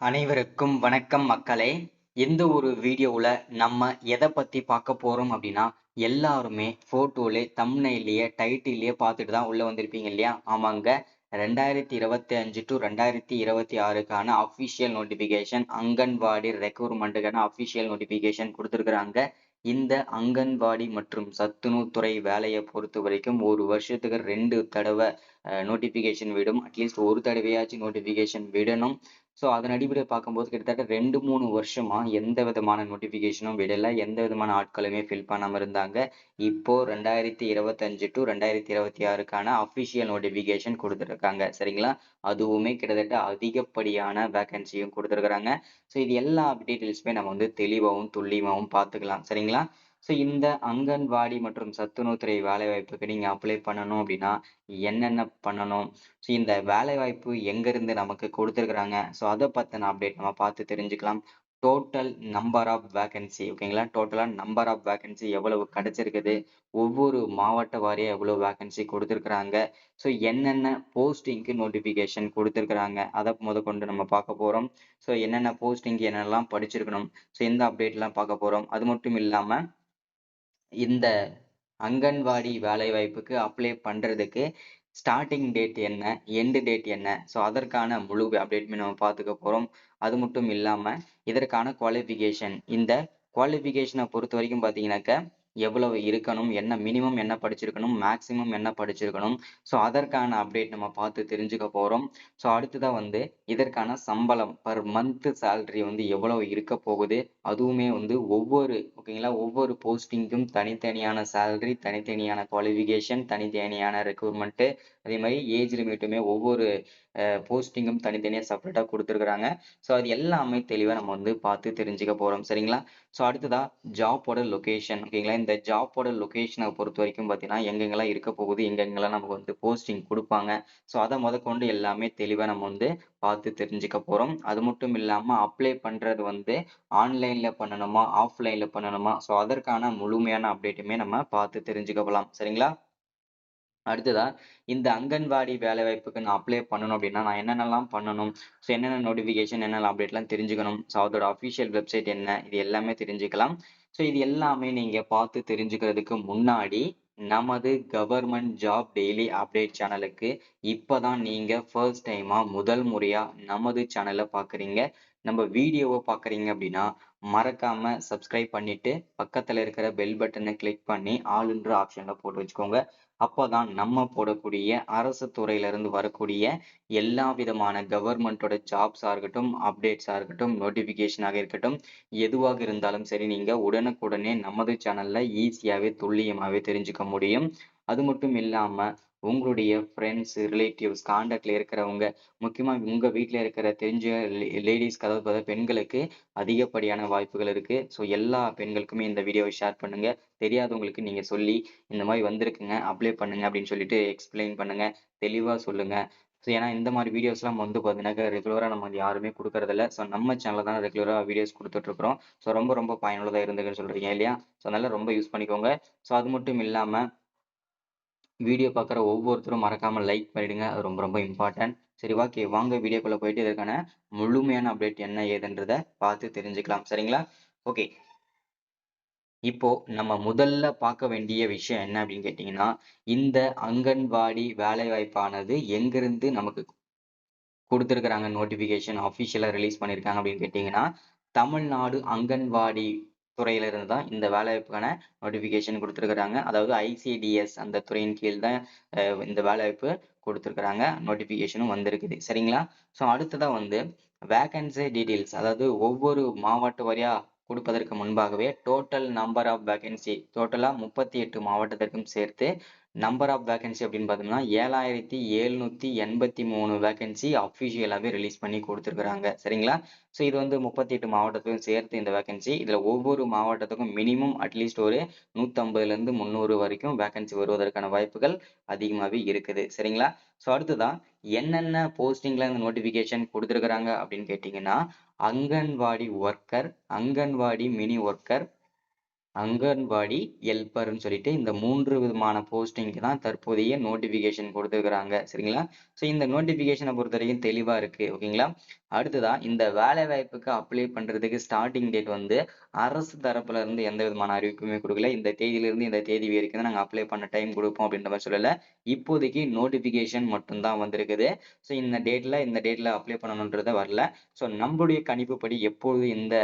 அனைவருக்கும் வணக்கம் மக்களே. இந்த ஒரு வீடியோவில் நம்ம எதை பற்றி பார்க்க போகிறோம் அப்படின்னா, எல்லாருமே ஃபோட்டோலே தம்ப்நெயில்லையே டைட்டில்லையே பார்த்துட்டு தான் உள்ளே வந்திருப்பீங்க இல்லையா? ஆமாங்க. 2025 டு 2026க்கான அஃபிஷியல் நோட்டிஃபிகேஷன் அங்கன்வாடி ரெக்ரூட்மெண்ட்டுக்கான அஃபிஷியல் நோட்டிஃபிகேஷன் கொடுத்துருக்குறாங்க. இந்த அங்கன்வாடி மற்றும் சத்துணவு துறை வேலையை பொறுத்த வரைக்கும் ஒரு வருஷத்துக்கு 2 தடவை நோட்டிஃபிகேஷன் விடும். அட்லீஸ்ட் ஒரு தடவையாச்சும் நோட்டிஃபிகேஷன் விடணும். ஸோ அதன் அடிப்படையில் பார்க்கும்போது கிட்டத்தட்ட 2-3 வருஷமா எந்த விதமான நோட்டிஃபிகேஷனும் விடலை, எந்த விதமான ஆட்களுமே ஃபில் பண்ணாமல் இருந்தாங்க. இப்போ 2025 டு 2026க்கான அஃபிஷியல் நோட்டிஃபிகேஷன் கொடுத்துருக்காங்க. சரிங்களா? அதுவுமே கிட்டத்தட்ட அதிகப்படியான வேகன்சியும் கொடுத்துருக்குறாங்க. ஸோ இது எல்லா டீட்டெயில்ஸுமே நம்ம வந்து தெளிவாகவும் துல்லியமாகவும் பார்த்துக்கலாம். சரிங்களா? ஸோ இந்த அங்கன்வாடி மற்றும் சத்துணவுத்துறை வேலைவாய்ப்புக்கு நீங்கள் அப்ளை பண்ணணும் அப்படின்னா என்னென்ன பண்ணணும், ஸோ இந்த வேலைவாய்ப்பு எங்கேருந்து நமக்கு கொடுத்துருக்குறாங்க, ஸோ அதை பற்றின அப்டேட் நம்ம பார்த்து தெரிஞ்சுக்கலாம். டோட்டல் நம்பர் ஆஃப் வேகன்சி, ஓகேங்களா? டோட்டலாக நம்பர் ஆஃப் வேகன்சி எவ்வளவு கிடைச்சிருக்குது, ஒவ்வொரு மாவட்ட வாரியாக எவ்வளோ வேகன்சி கொடுத்துருக்குறாங்க, ஸோ என்னென்ன போஸ்டிங்க்கு நோட்டிஃபிகேஷன் கொடுத்துருக்குறாங்க, அதை கொண்டு நம்ம பார்க்க போகிறோம். ஸோ என்னென்ன போஸ்டிங்க்கு என்னென்னலாம் படிச்சிருக்கணும், ஸோ இந்த அப்டேட்லாம் பார்க்க போகிறோம். அது மட்டும் இல்லாமல் இந்த அங்கன்வாடி வேலைவாய்ப்புக்கு அப்ளை பண்ணுறதுக்கு ஸ்டார்டிங் டேட் என்ன, எண்டு டேட் என்ன, ஸோ அதற்கான முழு அப்டேட்டுமே நம்ம பார்த்துக்க போகிறோம். அது மட்டும் இல்லாமல் இதற்கான குவாலிஃபிகேஷன், இந்த குவாலிஃபிகேஷனை பொறுத்த வரைக்கும் பார்த்தீங்கன்னாக்க எவ்வளவு இருக்கணும், என்ன மினிமம் என்ன படிச்சிருக்கணும், மேக்ஸிமம் என்ன படிச்சிருக்கணும், ஸோ அதற்கான அப்டேட் நம்ம பார்த்து தெரிஞ்சுக்க போகிறோம். ஸோ அடுத்ததாக வந்து இதற்கான சம்பளம் பர் மந்த் சேலரி வந்து எவ்வளவு இருக்க போகுது, அதுவுமே வந்து ஓகேங்களா, ஒவ்வொரு போஸ்டிங்க்கும் தனித்தனியான சேலரி, தனித்தனியான குவாலிஃபிகேஷன், தனித்தனியான ரெக்ரூட்மெண்ட்டு, அதே மாதிரி ஏஜ் லிமிட்டுமே ஒவ்வொரு போஸ்டிங்கும் தனித்தனியாக செப்பரேட்டாக கொடுத்துருக்குறாங்க. ஸோ அது எல்லாமே தெளிவாக நம்ம வந்து பார்த்து தெரிஞ்சுக்க போகிறோம். சரிங்களா? ஸோ அடுத்ததா ஜாப்போட லொகேஷன், ஓகேங்களா? இந்த ஜாப்போட லொகேஷனை பொறுத்த வரைக்கும் பார்த்தீங்கன்னா எங்கெங்கெல்லாம் இருக்க போகுது, எங்கெங்கெல்லாம் நமக்கு வந்து போஸ்டிங் கொடுப்பாங்க, ஸோ அதை முதற்கொண்டு எல்லாமே தெளிவாக நம்ம வந்து பார்த்து தெரிஞ்சுக்க போகிறோம். அது மட்டும் இல்லாமல் அப்ளை பண்ணுறது வந்து ஆன்லைனில் பண்ணணுமா, ஆஃப்லைனில் பண்ணணுமா, ஸோ அதற்கான முழுமையான அப்டேட்டுமே நம்ம பார்த்து தெரிஞ்சுக்கலாம். சரிங்களா? அடுத்ததா இந்த அங்கன்வாடி வேலைவாய்ப்புக்கு நான் அப்ளை பண்ணணும் அப்படின்னா நான் என்னென்னலாம் பண்ணணும், ஸோ என்னென்ன நோட்டிஃபிகேஷன், என்னென்ன அப்டேட்லாம் தெரிஞ்சுக்கணும், ஸோ அதோட அஃபிஷியல் வெப்சைட் என்ன, இது எல்லாமே தெரிஞ்சுக்கலாம். ஸோ இது எல்லாமே நீங்கள் பார்த்து தெரிஞ்சுக்கிறதுக்கு முன்னாடி நமது கவர்மெண்ட் ஜாப் டெய்லி அப்டேட் சேனலுக்கு இப்போதான் நீங்கள் ஃபர்ஸ்ட் டைமாக முதல் முறையாக நமது சேனலை பார்க்குறீங்க, நம்ம வீடியோவை பார்க்குறீங்க அப்படின்னா மறக்காம சப்ஸ்கிரைப் பண்ணிட்டு பக்கத்தில் இருக்கிற பெல் பட்டனை கிளிக் பண்ணி ஆளுன்ற ஆப்ஷனில் போட்டு வச்சுக்கோங்க. அப்போதான் நம்ம போடக்கூடிய அரசு துறையிலிருந்து வரக்கூடிய எல்லா விதமான கவர்மெண்ட்டோட ஜாப்ஸாக இருக்கட்டும், அப்டேட்ஸாக இருக்கட்டும், நோட்டிஃபிகேஷனாக இருக்கட்டும், எதுவாக இருந்தாலும் சரி நீங்கள் உடனுக்குடனே நமது சேனலில் ஈஸியாகவே துல்லியமாகவே தெரிஞ்சுக்க முடியும். அது மட்டும் இல்லாமல் உங்களுடைய ஃப்ரெண்ட்ஸ், ரிலேட்டிவ்ஸ், காண்டாக்டில் இருக்கிறவங்க, முக்கியமாக உங்கள் வீட்டில் இருக்கிற தெரிஞ்ச லேடிஸ்க்கு, அதாவது பெண்களுக்கு அதிகப்படியான வாய்ப்புகள் இருக்குது. ஸோ எல்லா பெண்களுக்குமே இந்த வீடியோவை ஷேர் பண்ணுங்கள். தெரியாதவங்களுக்கு நீங்கள் சொல்லி இந்த மாதிரி வந்திருக்குங்க, அப்ளை பண்ணுங்க அப்படின்னு சொல்லிட்டு எக்ஸ்பிளைன் பண்ணுங்க, தெளிவாக சொல்லுங்க. ஸோ ஏன்னா இந்த மாதிரி வீடியோஸ்லாம் வந்து பார்த்தீங்கன்னாக்கா ரெகுலராக நம்ம வந்து யாருமே கொடுக்கறதில்ல. ஸோ நம்ம சேனலில் தான் ரெகுலராக வீடியோஸ் கொடுத்துட்ருக்குறோம். ஸோ ரொம்ப ரொம்ப பயனுள்ளதாக இருந்துக்குன்னு சொல்கிறீங்க இல்லையா? ஸோ அதனால் ரொம்ப யூஸ் பண்ணிக்கோங்க. ஸோ அது மட்டும் இல்லாமல் வீடியோ பார்க்குற ஒவ்வொருத்தரும் மறக்காமல் லைக் பண்ணிடுங்க, அது ரொம்ப ரொம்ப இம்பார்ட்டன்ட். சரி, ஓகே, வாங்க வீடியோக்குள்ளே போயிட்டு இதற்கான முழுமையான அப்டேட் என்ன ஏதுன்றதை பார்த்து தெரிஞ்சுக்கலாம். சரிங்களா? ஓகே. இப்போ நம்ம முதல்ல பார்க்க வேண்டிய விஷயம் என்ன அப்படின்னு கேட்டீங்கன்னா, இந்த அங்கன்வாடி வேலைவாய்ப்பானது எங்கிருந்து நமக்கு கொடுத்துருக்குறாங்க, நோட்டிஃபிகேஷன் அஃபிஷியலா ரிலீஸ் பண்ணியிருக்காங்க அப்படின்னு கேட்டீங்கன்னா, தமிழ்நாடு அங்கன்வாடி துறையில இருந்து தான் இந்த வேலைவாய்ப்புக்கான நோட்டிஃபிகேஷன் கொடுத்துருக்குறாங்க. அதாவது ஐசிடிஎஸ் அந்த துறையின் கீழ் தான் இந்த வேலைவாய்ப்பு கொடுத்துருக்குறாங்க. நோட்டிஃபிகேஷனும் வந்திருக்குது. சரிங்களா? ஸோ அடுத்ததா வந்து வேகன்சி டீட்டெயில்ஸ், அதாவது ஒவ்வொரு மாவட்ட வாரியா கொடுப்பதற்கு முன்பாகவே டோட்டல் நம்பர் ஆஃப் வேகன்சி, டோட்டலா 38 மாவட்டத்திற்கும் சேர்த்து நம்பர் ஆஃப் வேகன்சி அப்படின்னு பார்த்தோம்னா 7783 வேகன்சி அஃபிஷியலாகவே ரிலீஸ் பண்ணி கொடுத்துருக்குறாங்க. சரிங்களா? ஸோ இது வந்து 38 மாவட்டத்துக்கும் சேர்த்து இந்த வேகன்சி. இதில் ஒவ்வொரு மாவட்டத்துக்கும் மினிமம் அட்லீஸ்ட் ஒரு 150லேருந்து 300 வரைக்கும் வேகன்சி வருவதற்கான வாய்ப்புகள் அதிகமாகவே இருக்குது. சரிங்களா? ஸோ அடுத்ததான் என்னென்ன போஸ்டிங்கில் இந்த நோட்டிஃபிகேஷன் கொடுத்துருக்குறாங்க அப்படின்னு கேட்டிங்கன்னா, anganwadi worker, anganwadi mini worker, anganwadi ஹெல்ப்பர்ன்னு சொல்லிட்டு இந்த 3 விதமான போஸ்டிங்க்கு தான் தற்போதைய நோட்டிஃபிகேஷன் குடுத்துருக்காங்க. சரிங்களா? ஸோ இந்த நோட்டிஃபிகேஷன பொறுத்தவரைக்கும் தெளிவா இருக்கு. ஓகேங்களா? அடுத்ததா இந்த வேலைவாய்ப்புக்கு அப்ளை பண்றதுக்கு ஸ்டார்ட்டிங் டேட் வந்து அரசு தரப்புல இருந்து எந்த விதமான அறிவிப்புமே குடுக்கல. இந்த தேதியிலிருந்து இந்த தேதி வரைக்கும் தான் நாங்க அப்ளை பண்ண டைம் குடுப்போம் அப்படின்ற மாரி சொல்லல. இப்போதைக்கு நோட்டிஃபிகேஷன் மட்டும் தான் வந்திருக்குது. ஸோ இந்த டேட்ல அப்ளை பண்ணணும்ன்றது வரல. ஸோ நம்மளுடைய கணிப்புப்படி எப்பொழுது இந்த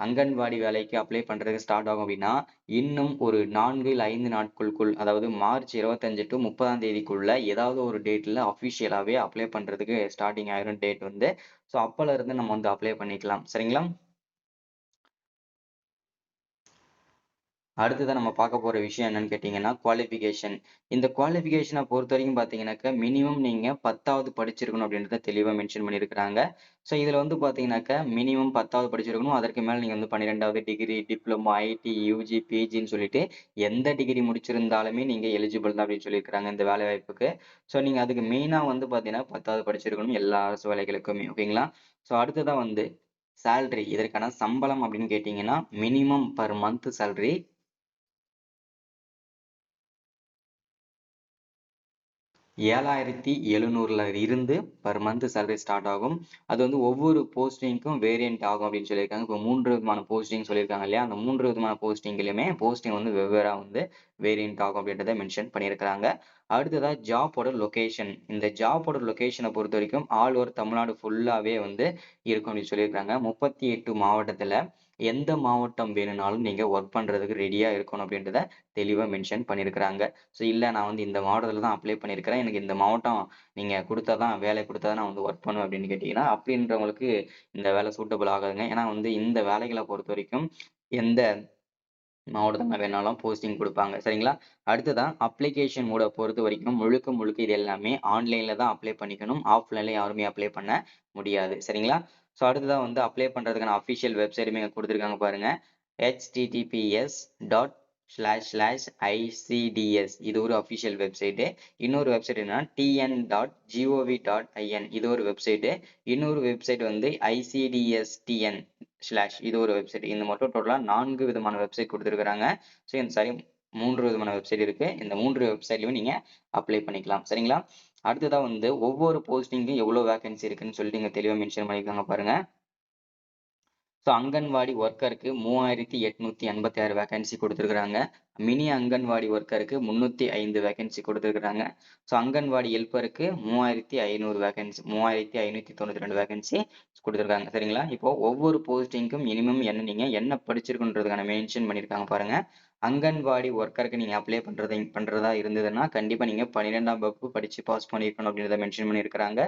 அங்கன்வாடி வேலைக்கு அப்ளை பண்றதுக்கு ஸ்டார்ட் ஆகும் அப்படின்னா, இன்னும் ஒரு 4 இல்ல 5 நாட்களுக்குள், அதாவது மார்ச் 25 டூ 30ஆம் தேதிக்குள்ள ஏதாவது ஒரு டேட்ல அஃபிஷியலாவே அப்ளை பண்றதுக்கு ஸ்டார்ட்டிங் ஆயிரும் டேட் வந்து. ஸோ அப்பல இருந்து நம்ம வந்து அப்ளை பண்ணிக்கலாம். சரிங்களா? அடுத்ததா நம்ம பார்க்க போற விஷயம் என்னன்னு கேட்டீங்கன்னா, குவாலிஃபிகேஷன். இந்த குவாலிஃபிகேஷன பொறுத்தவரைக்கும் பார்த்தீங்கன்னாக்கா, மினிமம் நீங்க 10வது படிச்சிருக்கணும் அப்படின்றத தெளிவா மென்ஷன் பண்ணியிருக்கிறாங்க. ஸோ இதுல வந்து பார்த்தீங்கன்னாக்கா, மினிமம் 10வது படிச்சிருக்கணும். அதற்கு மேல நீங்க வந்து 12வது டிகிரி, டிப்ளமோ, ஐடி, யுஜி, பிஜின்னு சொல்லிட்டு எந்த டிகிரி முடிச்சிருந்தாலுமே நீங்க எலிஜிபிள் தான் அப்படின்னு சொல்லியிருக்கிறாங்க இந்த வேலைவாய்ப்புக்கு. ஸோ நீங்க அதுக்கு மெயினா வந்து பார்த்தீங்கன்னா, 10வது படிச்சிருக்கணும் எல்லா அரசு வேலைகளுக்குமே. ஓகேங்களா? ஸோ அடுத்ததா வந்து சேலரி. இதற்கான சம்பளம் அப்படின்னு கேட்டீங்கன்னா, மினிமம் பெர் மந்த் சேலரி 7,700ல இருந்து பெர் மந்த் சேலரி ஸ்டார்ட் ஆகும். அது வந்து ஒவ்வொரு போஸ்டிங்க்கும் வேரியன்ட் ஆகும் அப்படின்னு சொல்லியிருக்காங்க. இப்போ 3 விதமான போஸ்டிங் சொல்லியிருக்காங்க இல்லையா? அந்த 3 விதமான போஸ்டிங்லயுமே போஸ்டிங் வந்து வெவ்வேறா வந்து வேரியன்ட் ஆகும் அப்படின்றத மென்ஷன் பண்ணியிருக்கிறாங்க. அடுத்ததா ஜாப்போட லொகேஷன். இந்த ஜாப்போட லொகேஷன பொறுத்தவரைக்கும் ஆல் ஓவர் தமிழ்நாடு ஃபுல்லாவே வந்து இருக்கும் அப்படின்னு சொல்லியிருக்காங்க. 38 மாவட்டத்துல எந்த மாவட்டம் வேணும்னாலும் நீங்க ஒர்க் பண்றதுக்கு ரெடியா இருக்கணும் அப்படின்றத தெளிவா மென்ஷன் பண்ணியிருக்கிறாங்க. ஸோ இல்ல நான் வந்து இந்த மாவட்டத்துல தான் அப்ளை பண்ணியிருக்கிறேன். எனக்கு இந்த மாவட்டம் நீங்க குடுத்தா தான் வேலை குடுத்தா தான் நான் வந்து ஒர்க் பண்ணுவேன் அப்படின்னு கேட்டீங்கன்னா, அப்படின்றவங்களுக்கு இந்த வேலை சூட்டபிள் ஆகாதுங்க. ஏன்னா வந்து இந்த வேலைகள பொறுத்தவரைக்கும் எந்த மாவட்டத்துல வேணாலும் போஸ்டிங் குடுப்பாங்க. சரிங்களா? அடுத்ததா அப்ளிகேஷன் மோட பொறுத்தவரைக்கும் முழுக்க முழுக்க இது எல்லாமே ஆன்லைன்ல தான் அப்ளை பண்ணிக்கணும். ஆஃப்லைன்ல யாருமே அப்ளை பண்ண முடியாது. சரிங்களா? ஸோ அடுத்ததா வந்து அப்ளை பண்றதுக்கான அஃபிஷியல் வெப்சைட்டுமே இங்க குடுத்திருக்காங்க பாருங்க. https://icds இது ஒரு அஃபிஷியல் வெப்சைட். இன்னொரு வெப்சைட் என்னன்னா tn.gov.in இது ஒரு வெப்சைட். இன்னொரு வெப்சைட் வந்து icdstn இது ஒரு வெப்சைட். இந்த மட்டும் டோட்டலா 4 விதமான வெப்சைட் குடுத்திருக்காங்க. ஸோ சாரி 3 விதமான வெப்சைட் இருக்கு. இந்த 3 வெப்சைட்லயும் நீங்க அப்ளை பண்ணிக்கலாம். சரிங்களா? அடுத்ததா வந்து ஒவ்வொரு போஸ்டிங்க்கும் எவ்வளவு வேகன்சி இருக்குன்னு சொல்லிட்டு இங்க தெளிவா மென்ஷன் பண்ணியிருக்காங்க பாருங்க. ஸோ அங்கன்வாடி ஒர்க்கருக்கு 3,886 வேகன்சி குடுத்திருக்காங்க. மினி அங்கன்வாடி ஒர்க்கருக்கு 305 வேகன்சி குடுத்திருக்காங்க. ஸோ அங்கன்வாடி ஹெல்ப்பருக்கு 3,500 வேகன்சி 3,592 வேகன்சி குடுத்திருக்காங்க. சரிங்களா? இப்போ ஒவ்வொரு போஸ்டிங்க்கும் மினிமம் நீங்க என்ன படிச்சிருக்கணுன்றதுக்கான மென்ஷன் பண்ணியிருக்காங்க பாருங்க. அங்கன்வாடி ஒர்க்கருக்கு நீங்க அப்ளை பண்றதா இருந்ததுன்னா, கண்டிப்பா நீங்க 12ஆம் வகுப்பு படிச்சு பாஸ் பண்ணியிருக்கணும் அப்படின்றத மென்ஷன் பண்ணியிருக்கிறாங்க.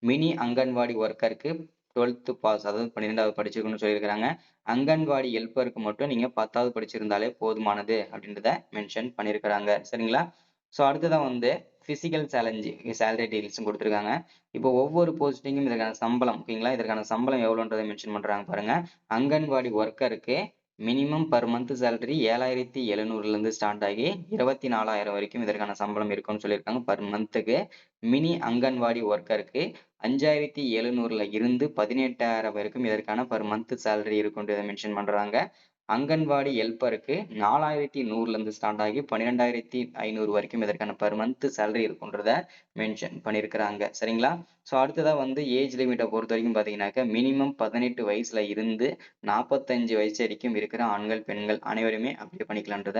மினி அங்கன்வாடி ஒர்க்கருக்கு 12த் பாஸ் அதாவது 12வது படிச்சிருக்கணும்னு சொல்லியிருக்கிறாங்க. அங்கன்வாடி ஹெல்ப்பருக்கு மட்டும் நீங்க 10வது படிச்சிருந்தாலே போதுமானது அப்படின்றத மென்ஷன் பண்ணியிருக்கிறாங்க. சரிங்களா? ஸோ அடுத்ததா வந்து பிசிக்கல் சேலரி டீடைல்ஸும் குடுத்திருக்காங்க. இப்போ ஒவ்வொரு போஸ்டிங்கும் இதற்கான சம்பளம் ஓகேங்களா? இதற்கான சம்பளம் எவ்வளோன்றத மென்ஷன் பண்றாங்க பாருங்க. அங்கன்வாடி ஒர்க்கருக்கு மினிமம் பெர் மந்த் சேலரி 7,700ல இருந்து ஸ்டார்ட் ஆகி 24,000 வரைக்கும் இதற்கான சம்பளம் இருக்கும்னு சொல்லியிருக்காங்க பெர் மந்த்துக்கு. மினி அங்கன்வாடி ஒர்க்கருக்கு 5,700ல இருந்து 18,000 வரைக்கும் இதற்கான பெர் மந்த் சேலரி இருக்கும்ன்றத மென்ஷன் பண்றாங்க. அங்கன்வாடி ஹெல்ப்பருக்கு 4,100ல இருந்து ஸ்டார்ட் ஆகி 12,500 வரைக்கும் இதற்கான பெர் மந்த் சேலரி இருக்கும்ன்றத மென்ஷன் பண்ணியிருக்கிறாங்க. சரிங்களா? ஸோ அடுத்ததா வந்து ஏஜ் லிமிட்ட பொறுத்தவரைக்கும் பார்த்தீங்கன்னாக்க, மினிமம் 18 வயசுல இருந்து 45 வயசு வரைக்கும் இருக்கிற ஆண்கள், பெண்கள் அனைவருமே அப்ளை பண்ணிக்கலான்றத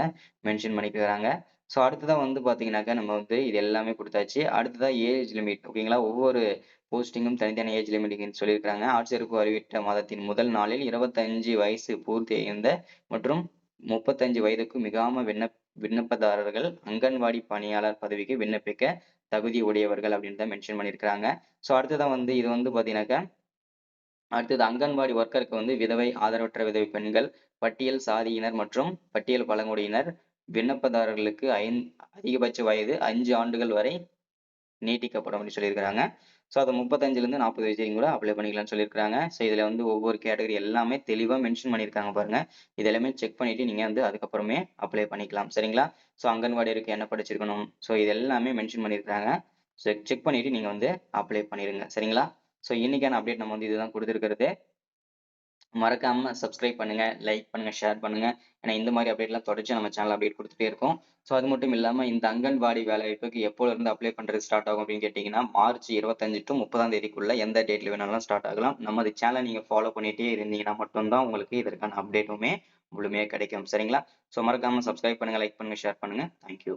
மென்ஷன் பண்ணியிருக்கிறாங்க. ஸோ அடுத்ததா வந்து பார்த்தீங்கன்னாக்கா, நம்ம வந்து இது எல்லாமே குடுத்தாச்சு. அடுத்ததா ஏஜ் லிமிட் ஓகேங்களா? ஒவ்வொரு போஸ்டிங்கும் தனித்தனி ஏஜ் லிமிட் சொல்லியிருக்காங்க. ஆட்சேர்ப்பு அறிவித்த மாதத்தின் முதல் நாளில் 25 வயசு பூர்த்தியடைந்த மற்றும் 35 வயதுக்கு மிகாம விண்ணப்பதாரர்கள் அங்கன்வாடி பணியாளர் பதவிக்கு விண்ணப்பிக்க தகுதி உடையவர்கள் அப்படின்னு தான் மென்ஷன் பண்ணியிருக்கிறாங்க. ஸோ அடுத்ததா வந்து இது வந்து பார்த்தீங்கன்னாக்கா அடுத்தது அங்கன்வாடி ஒர்க்கருக்கு வந்து விதவை, ஆதரவற்ற விதவை பெண்கள், பட்டியல் சாதியினர் மற்றும் பட்டியல் பழங்குடியினர் விண்ணப்பதாரர்களுக்கு அதிகபட்ச வயது 5 ஆண்டுகள் வரை நீட்டிக்கப்படும் அப்படின்னு சொல்லியிருக்கிறாங்க. ஸோ அது 35லேருந்து 40 வயசு வரைக்கும் கூட அப்ளை பண்ணிக்கலாம்னு சொல்லியிருக்கிறாங்க. ஸோ இதுல வந்து ஒவ்வொரு கேட்டகரி எல்லாமே தெளிவா மென்ஷன் பண்ணியிருக்காங்க பாருங்க. இது எல்லாமே செக் பண்ணிட்டு நீங்க வந்து அதுக்கப்புறமே அப்ளை பண்ணிக்கலாம். சரிங்களா? ஸோ அங்கன்வாடியருக்கு என்ன படிச்சிருக்கணும்? ஸோ இது எல்லாமே மென்ஷன் பண்ணியிருக்காங்க. ஸோ செக் பண்ணிட்டு நீங்க வந்து அப்ளை பண்ணிருங்க. சரிங்களா? ஸோ இன்னைக்கான அப்டேட் நம்ம வந்து இதுதான் குடுத்திருக்கிறது. மறக்காம சப்ஸ்கிரைப் பண்ணுங்க, லைக் பண்ணுங்க, ஷேர் பண்ணுங்க. ஏன்னா இந்த மாதிரி அப்டேட்லாம் தொடர்ச்சி நம்ம சேனல் அப்டேட் கொடுத்துட்டே இருக்கோம். ஸோ அது மட்டும் இல்லாம இந்த அங்கன்வாடி வேலைவாய்ப்புக்கு எப்போல இருந்து அப்ளை பண்றது ஸ்டார்ட் ஆகும் அப்படின்னு கேட்டீங்கன்னா, மார்ச் 25 to 30ஆம் தேதிக்குள்ள எந்த டேட்ல வேணாலும் ஸ்டார்ட் ஆகலாம். நமது சேனலை நீங்க ஃபாலோ பண்ணிட்டே இருந்தீங்கன்னா மட்டும் தான் உங்களுக்கு இதற்கான அப்டேட்டுமே முழுமையா கிடைக்கும். சரிங்களா? ஸோ மறக்காம சப்ஸ்கிரைப் பண்ணுங்க, லைக் பண்ணுங்க, ஷேர் பண்ணுங்க. Thank you.